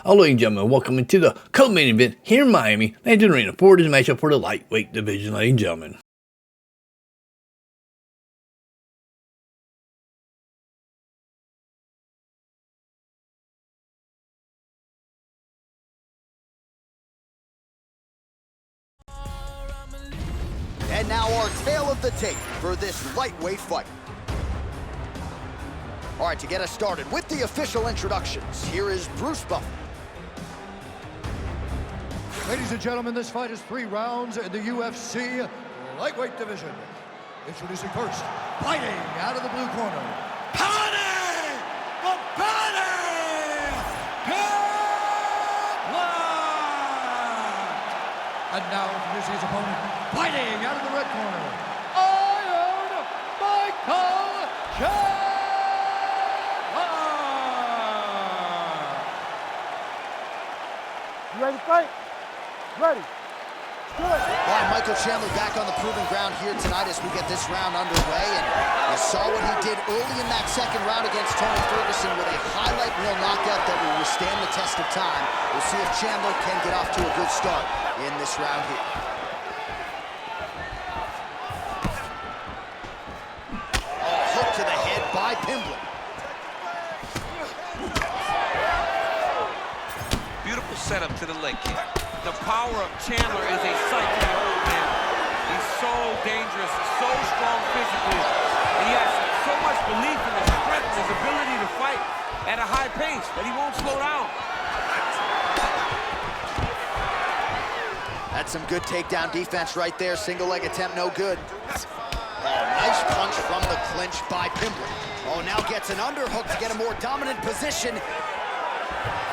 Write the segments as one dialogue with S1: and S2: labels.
S1: Hello, ladies and gentlemen, welcome into the co-main event here in Miami. And in arena for this matchup for the lightweight division, ladies and gentlemen.
S2: And now our tale of the tape for this lightweight fight. All right, to get us started with the official introductions, here is Bruce Buffer.
S3: Ladies and gentlemen, this fight is 3 rounds in the UFC lightweight division. Introducing first, fighting out of the blue corner, Paddy Pimblett! And now introducing his opponent, fighting out of the red corner, Iron Michael Chandler!
S4: You ready to fight? Ready. Good.
S2: All right, Michael Chandler back on the proving ground here tonight as we get this round underway. And you saw what he did early in that second round against Tony Ferguson with a highlight reel knockout that will withstand the test of time. We'll see if Chandler can get off to a good start in this round here. Oh, hook to the head by Pimblett.
S5: Beautiful setup to the leg kick. The power of Chandler is a sight to behold, man. He's so dangerous, so strong physically, and he has so much belief in his strength, his ability to fight at a high pace, that he won't slow down.
S2: That's some good takedown defense right there. Single leg attempt, no good. Oh, nice punch from the clinch by Pimblett. Oh, now gets an underhook to get a more dominant position.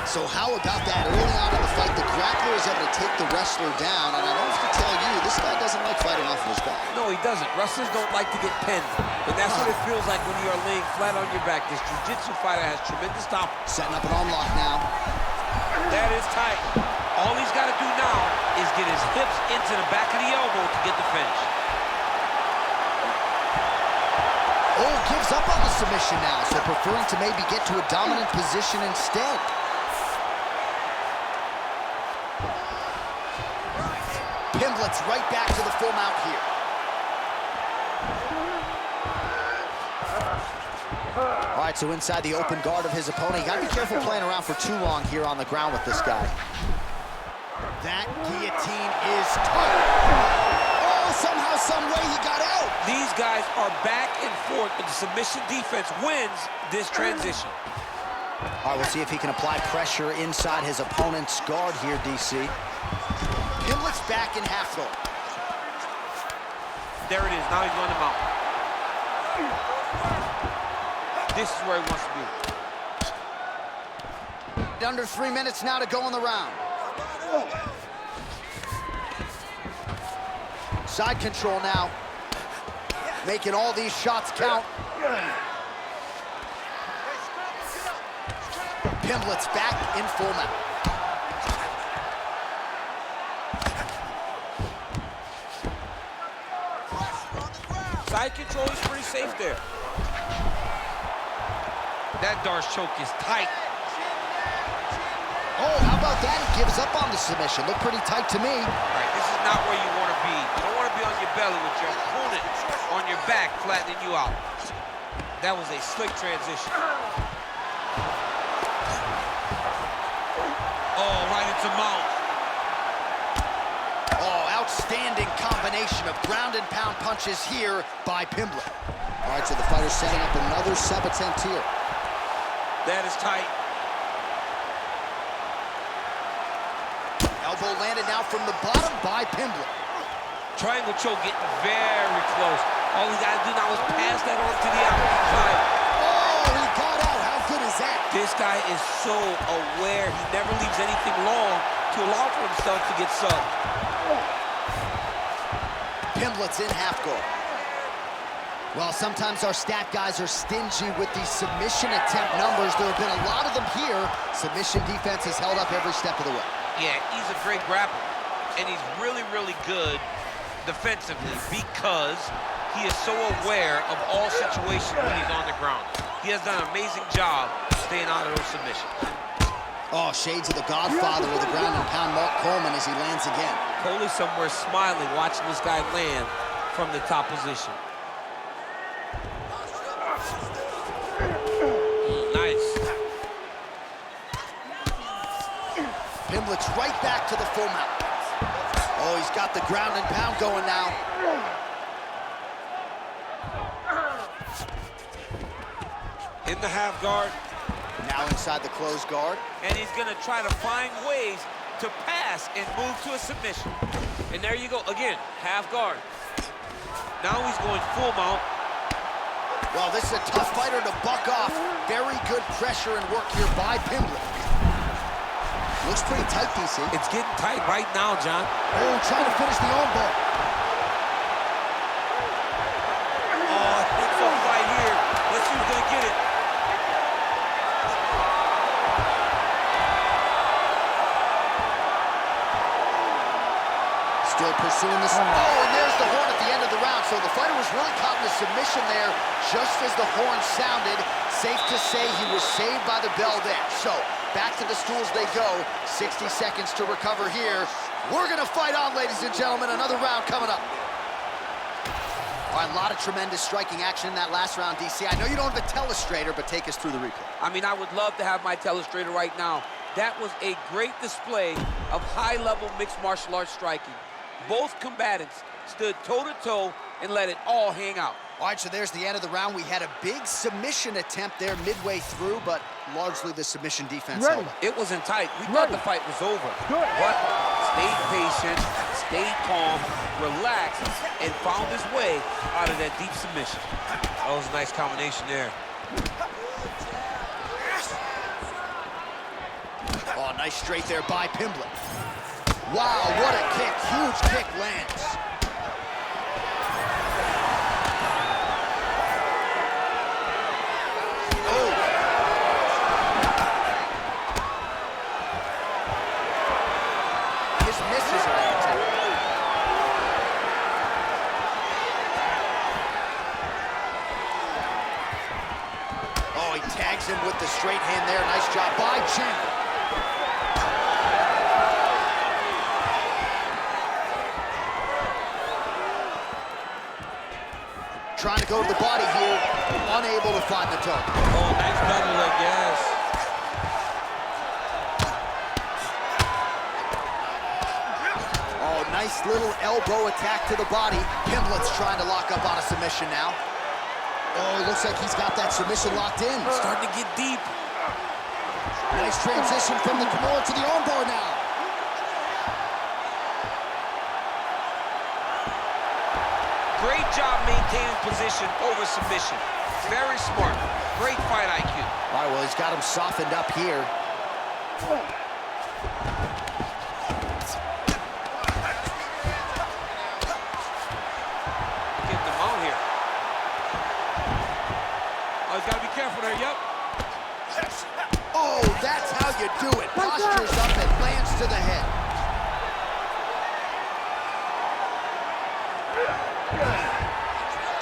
S2: So how about that? Early on in the fight, the grappler is able to take the wrestler down, and I don't have to tell you, this guy doesn't like fighting off of his back.
S5: No, he doesn't. Wrestlers don't like to get pinned, and that's what it feels like when you are laying flat on your back. This jiu-jitsu fighter has tremendous top.
S2: Setting up an unlock now.
S5: That is tight. All he's got to do now is get his hips into the back of the elbow to get the finish.
S2: Oh, gives up on the submission now, so preferring to maybe get to a dominant position instead. Pimblett's right back to the full mount here. All right, so inside the open guard of his opponent. You gotta be careful playing around for too long here on the ground with this guy. That guillotine is tight. Oh, somehow, some way he got out.
S5: These guys are back and forth, but the submission defense wins this transition.
S2: All right, we'll see if he can apply pressure inside his opponent's guard here, DC. Pimblett's back in half guard.
S5: There it is. Now he's on the mount. This is where he wants to be.
S2: Under 3 minutes now to go in the round. Side control now. Making all these shots count. Pimblett's back in full mount.
S5: Side control is pretty safe there. That Darce choke is tight.
S2: Oh, how about that? He gives up on the submission. Looked pretty tight to me.
S5: All right, this is not where you want to be. You don't want to be on your belly with your opponent on your back, flattening you out. That was a slick transition. Oh, right into mount.
S2: Oh, outstanding combination of ground and pound punches here by Pimblett. All right, so the fighter's setting up another sub-attempt here.
S5: That is tight.
S2: Elbow landed now from the bottom by Pimblett.
S5: Triangle choke getting very close. All he got to do now is pass that on to the outside.
S2: Oh, he got out. How good is that?
S5: This guy is so aware. He never leaves anything long to allow for himself to get subbed.
S2: Pimblett's in half guard. Well, sometimes our stat guys are stingy with these submission attempt numbers. There have been a lot of them here. Submission defense has held up every step of the way.
S5: Yeah, he's a great grappler, and he's really, really good defensively because he is so aware of all situations when he's on the ground. He has done an amazing job staying out of those submissions.
S2: Oh, shades of the godfather of the ground and pound, Mark Coleman, as he lands again.
S5: Coley somewhere smiling, watching this guy land from the top position. Nice.
S2: Pimblett's right back to the full mount. Oh, he's got the ground and pound going now.
S5: In the half guard.
S2: Now inside the closed guard.
S5: And he's gonna try to find ways to pass and move to a submission. And there you go, again, half guard. Now he's going full mount.
S2: Well, this is a tough fighter to buck off. Very good pressure and work here by Pimblett. Looks pretty tight, DC.
S5: It's getting tight right now, John.
S2: Oh, trying to finish the armbar.
S5: Oh, it's a fight here. Let's see who's gonna get it.
S2: Still pursuing this. Oh, and there's the horn at the end of the round. So the fighter was really caught in a submission there just as the horn sounded. Safe to say he was saved by the bell there. So back to the stools they go. 60 seconds to recover here. We're going to fight on, ladies and gentlemen. Another round coming up. All right, a lot of tremendous striking action in that last round, DC. I know you don't have a telestrator, but take us through the replay.
S5: I mean, I would love to have my telestrator right now. That was a great display of high-level mixed martial arts striking. Both combatants stood toe-to-toe and let it all hang out.
S2: All right, so there's the end of the round. We had a big submission attempt there midway through, but largely the submission defense held up.
S5: It wasn't tight. We thought the fight was over. But stayed patient, stayed calm, relaxed, and found his way out of that deep submission. That was a nice combination there.
S2: Oh, nice straight there by Pimblett. Wow, what a kick. Huge kick lands. Oh. His misses are empty. Oh, he tags him with the straight hand there. Nice job by Chandler. Trying to go to the body here, unable to find the target.
S5: Oh, nice double leg, yes.
S2: Oh, nice little elbow attack to the body. Pimblett's trying to lock up on a submission now. Oh, looks like he's got that submission locked in.
S5: Starting to get deep.
S2: Nice transition from the Kimura to the armbar now.
S5: Great job maintaining position over submission. Very smart. Great fight IQ.
S2: All right, well, he's got him softened up here.
S5: Getting them out here. Oh, he's got to be careful there, yep.
S2: Oh, that's how you do it. Postures up and lands to the head.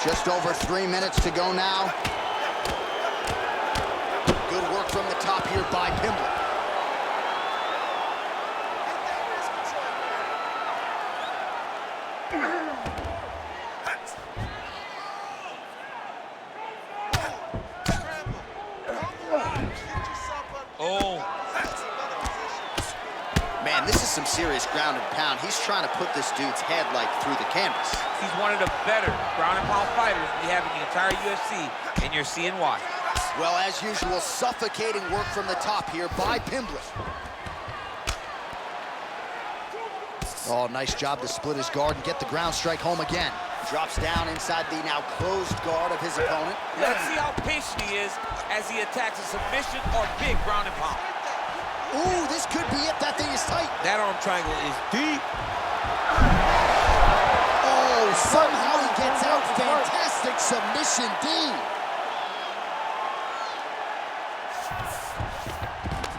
S2: Just over 3 minutes to go now. Good work from the top here by Pimblett.
S5: Oh.
S2: Man, this is some serious ground and pound. He's trying to put this dude's head, like, through the canvas.
S5: He's one of the better ground and pound fighters we have in the entire UFC, and you're seeing why.
S2: Well, as usual, suffocating work from the top here by Pimblett. Oh, nice job to split his guard and get the ground strike home again. Drops down inside the now closed guard of his opponent.
S5: Let's see how patient he is as he attacks a submission or big ground and pound.
S2: Ooh, this could be it. That thing is tight.
S5: That arm triangle is deep.
S2: Oh, somehow he gets out. Fantastic submission D.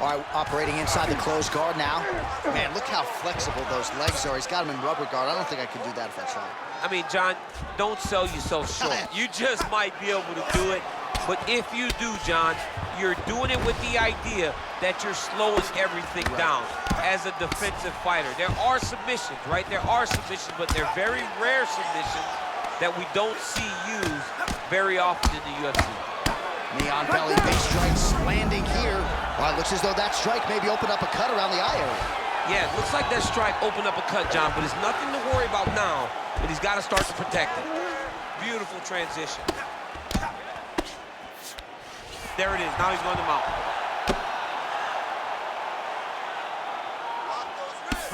S2: All right, operating inside the closed guard now. Man, look how flexible those legs are. He's got him in rubber guard. I don't think I could do that if I tried.
S5: I mean, John, don't sell yourself short. You just might be able to do it. But if you do, John, you're doing it with the idea that you're slowing everything down as a defensive fighter. There are submissions, right? There are submissions, but they're very rare submissions that we don't see used very often in the UFC.
S2: Knee on belly, big strikes landing here. Well, it looks as though that strike maybe opened up a cut around the eye area.
S5: Yeah, it looks like that strike opened up a cut, John, but it's nothing to worry about now, but he's got to start to protect it. Beautiful transition. There it is. Now he's going to mount.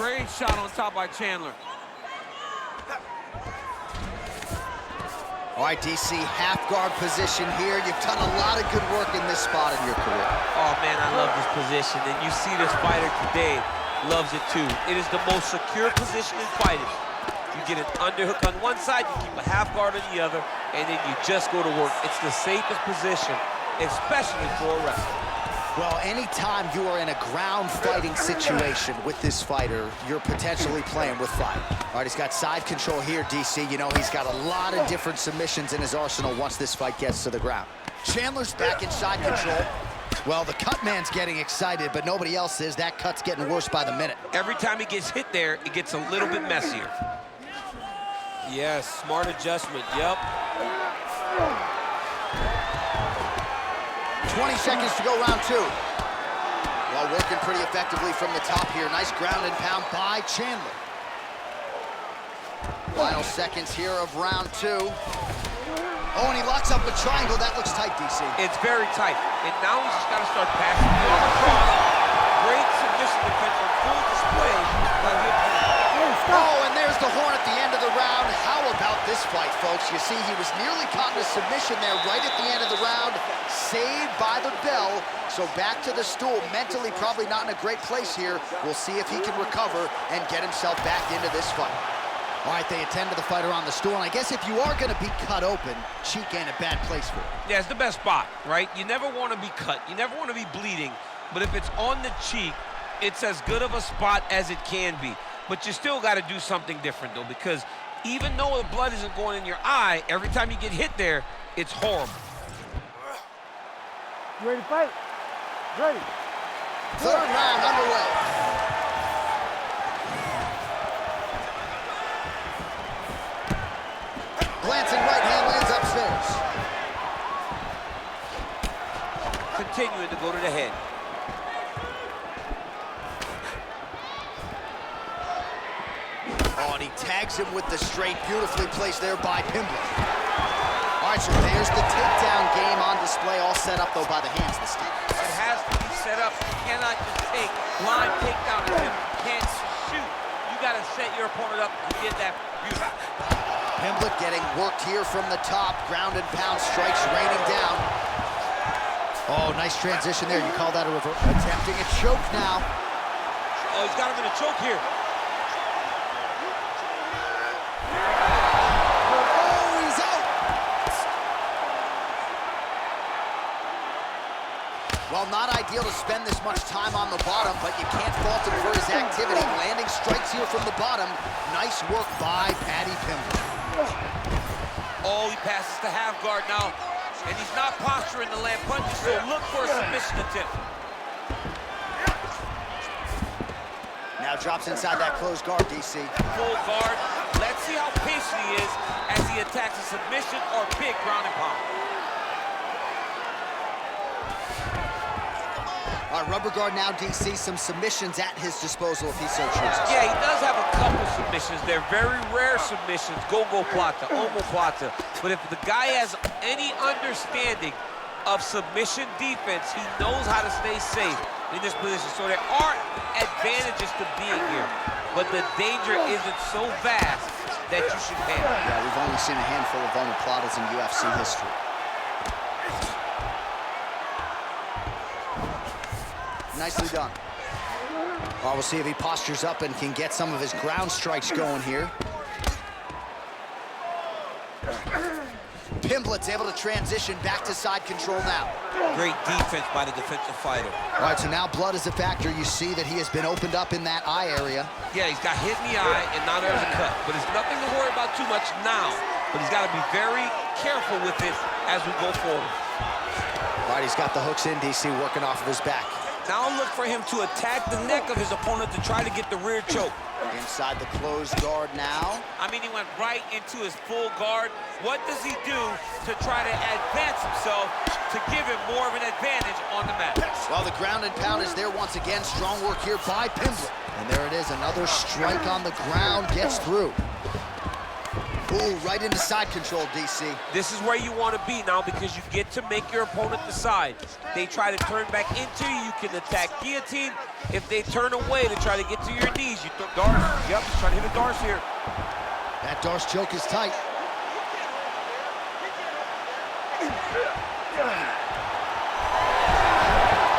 S5: Great shot on top by Chandler.
S2: All right, DC, half guard position here. You've done a lot of good work in this spot in your career.
S5: Oh, man, I love this position. And you see this fighter today loves it, too. It is the most secure position in fighting. You get an underhook on one side, you keep a half guard on the other, and then you just go to work. It's the safest position, especially for a wrestler.
S2: Well, anytime you are in a ground fighting situation with this fighter, you're potentially playing with fire. All right, he's got side control here, DC. You know, he's got a lot of different submissions in his arsenal once this fight gets to the ground. Chandler's back in side control. Well, the cut man's getting excited, but nobody else is. That cut's getting worse by the minute.
S5: Every time he gets hit there, it gets a little bit messier. Yes, smart adjustment, yep.
S2: 20 seconds to go, round two. Well, working pretty effectively from the top here. Nice ground and pound by Chandler. Final seconds here of round two. Oh, and he locks up a triangle. That looks tight, DC.
S5: It's very tight. And now he's just got to start passing the arm across. Great submission defense on full display.
S2: Oh, and there's the horn at the end of the round. How about this fight, folks? You see, he was nearly caught in a submission there right at the end of the round. Saved by the bell. So back to the stool. Mentally probably not in a great place here. We'll see if he can recover and get himself back into this fight. All right, they attend to the fighter on the stool, and I guess if you are going to be cut open, cheek ain't a bad place for it.
S5: Yeah, it's the best spot, right? You never want to be cut. You never want to be bleeding. But if it's on the cheek, it's as good of a spot as it can be. But you still got to do something different, though, because even though the blood isn't going in your eye, every time you get hit there, it's horrible.
S4: You ready to fight? Ready.
S2: Third round underway. Glancing right hand lands upstairs.
S5: Continuing to go to the head.
S2: Oh, and he tags him with the straight, beautifully placed there by Pimblett. All right, so there's the takedown game on display, all set up, though, by the hands this time.
S5: It has to be set up. You cannot just take blind takedown at him. You can't shoot. You got to set your opponent up and get that beautiful.
S2: Pimblett getting worked here from the top. Ground and pound strikes raining down. Oh, nice transition there. You call that a reverse? Attempting a choke now.
S5: Oh, he's got him in a choke here.
S2: Oh, he's out. Well, not ideal to spend this much time on the bottom, but you can't fault him for his activity. Landing strikes here from the bottom. Nice work by Paddy Pimblett.
S5: Oh, he passes to half guard now. And he's not posturing to land punches, so look for a submission attempt.
S2: Now drops inside that closed guard, DC.
S5: Full guard. Let's see how patient he is as he attacks a submission or big ground and pound.
S2: All right, rubber guard now, DC. Some submissions at his disposal if he so chooses.
S5: Yeah, he does have a couple submissions. They're very rare submissions. Go-go plata, omoplata. But if the guy has any understanding of submission defense, he knows how to stay safe in this position. So there are advantages to being here, but the danger isn't so vast that you should panic.
S2: Yeah, we've only seen a handful of omoplatas in UFC history. Nicely done. Well, we'll see if he postures up and can get some of his ground strikes going here. Pimblett's able to transition back to side control now.
S5: Great defense by the defensive fighter.
S2: All right, so now blood is a factor. You see that he has been opened up in that eye area.
S5: Yeah, he's got hit in the eye, and now there's a cut. But it's nothing to worry about too much now. But he's got to be very careful with it as we go forward.
S2: All right, he's got the hooks in, DC, working off of his back.
S5: Now look for him to attack the neck of his opponent to try to get the rear choke.
S2: Inside the closed guard now.
S5: I mean, he went right into his full guard. What does he do to try to advance himself to give him more of an advantage on the mat?
S2: Well, the ground and pound is there once again. Strong work here by Pimblett. And there it is, another strike on the ground, gets through. Ooh, right into side control, DC.
S5: This is where you want to be now because you get to make your opponent decide. They try to turn back into you, you can attack guillotine. If they turn away to try to get to your knees, you throw darce. Yep, he's trying to hit a darce here.
S2: That darce choke is tight.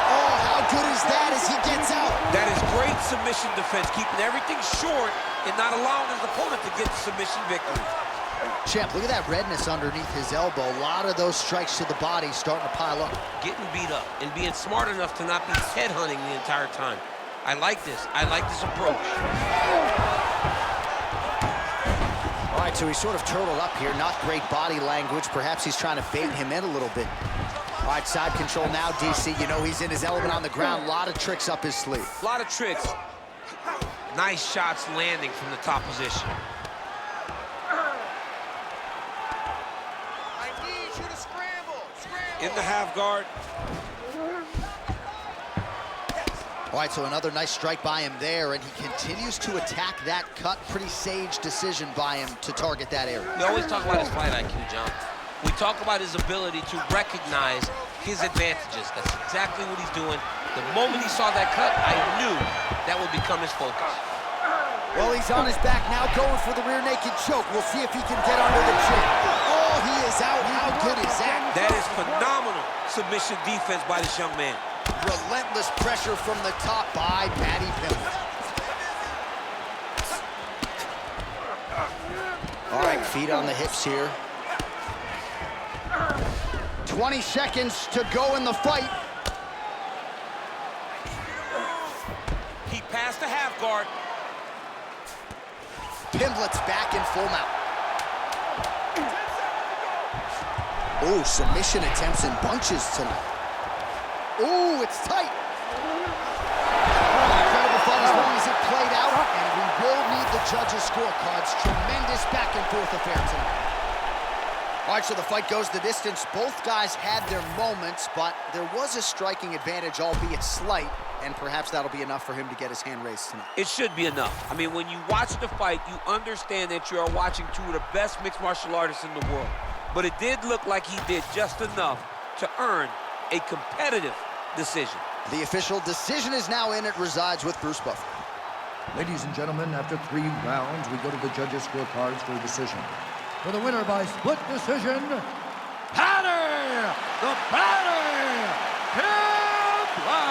S2: Oh, how good is that as he gets out?
S5: That is great submission defense, keeping everything short and not allowing his opponent to get the submission victory.
S2: Champ, look at that redness underneath his elbow. A lot of those strikes to the body starting to pile up.
S5: Getting beat up and being smart enough to not be headhunting the entire time. I like this. I like this approach.
S2: All right, so he's sort of turtled up here. Not great body language. Perhaps he's trying to bait him in a little bit. All right, side control now, DC. You know he's in his element on the ground. A lot of tricks up his sleeve.
S5: A lot of tricks. Nice shots landing from the top position.
S6: I need you to scramble.
S5: In the half guard.
S2: All right, so another nice strike by him there, and he continues to attack that cut. Pretty sage decision by him to target that area.
S5: We always talk about his fight IQ, John. We talk about his ability to recognize his advantages. That's exactly what he's doing. The moment he saw that cut, I knew that would become his focus.
S2: Well, he's on his back now, going for the rear naked choke. We'll see if he can get under the chin. Oh, he is out. How good is that?
S5: That is phenomenal submission defense by this young man.
S2: Relentless pressure from the top by Paddy Pimblett. All right, feet on the hips here. 20 seconds to go in the fight.
S5: He passed the half guard.
S2: Pimblett's back in full mount. Oh, submission attempts in bunches tonight. Oh, it's tight. Incredible fight as long as it played out, and we will need the judges' scorecards. Tremendous back and forth affair tonight. All right, so the fight goes the distance. Both guys had their moments, but there was a striking advantage, albeit slight, and perhaps that'll be enough for him to get his hand raised tonight.
S5: It should be enough. I mean, when you watch the fight, you understand that you are watching two of the best mixed martial artists in the world. But it did look like he did just enough to earn a competitive decision.
S2: The official decision is now in. It resides with Bruce Buffer.
S3: Ladies and gentlemen, after 3 rounds, we go to the judges' scorecards for a decision. For the winner by split decision, Paddy the Paddy Pimblett!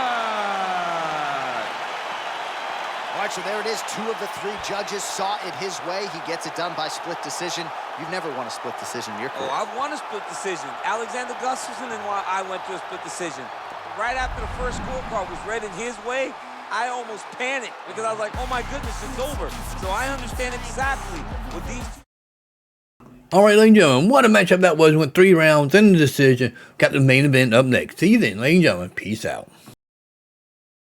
S2: All right, so there it is. 2 of the 3 judges saw it his way. He gets it done by split decision. You've never won a split decision in your career.
S5: Oh, I've won a split decision. Alexander Gustafsson and I went to a split decision. Right after the first scorecard was read in his way, I almost panicked because I was like, oh my goodness, it's over. So I understand exactly what these...
S1: All right, ladies and gentlemen, what a matchup that was. Went 3 rounds in the decision. Got the main event up next. See you then, ladies and gentlemen. Peace out.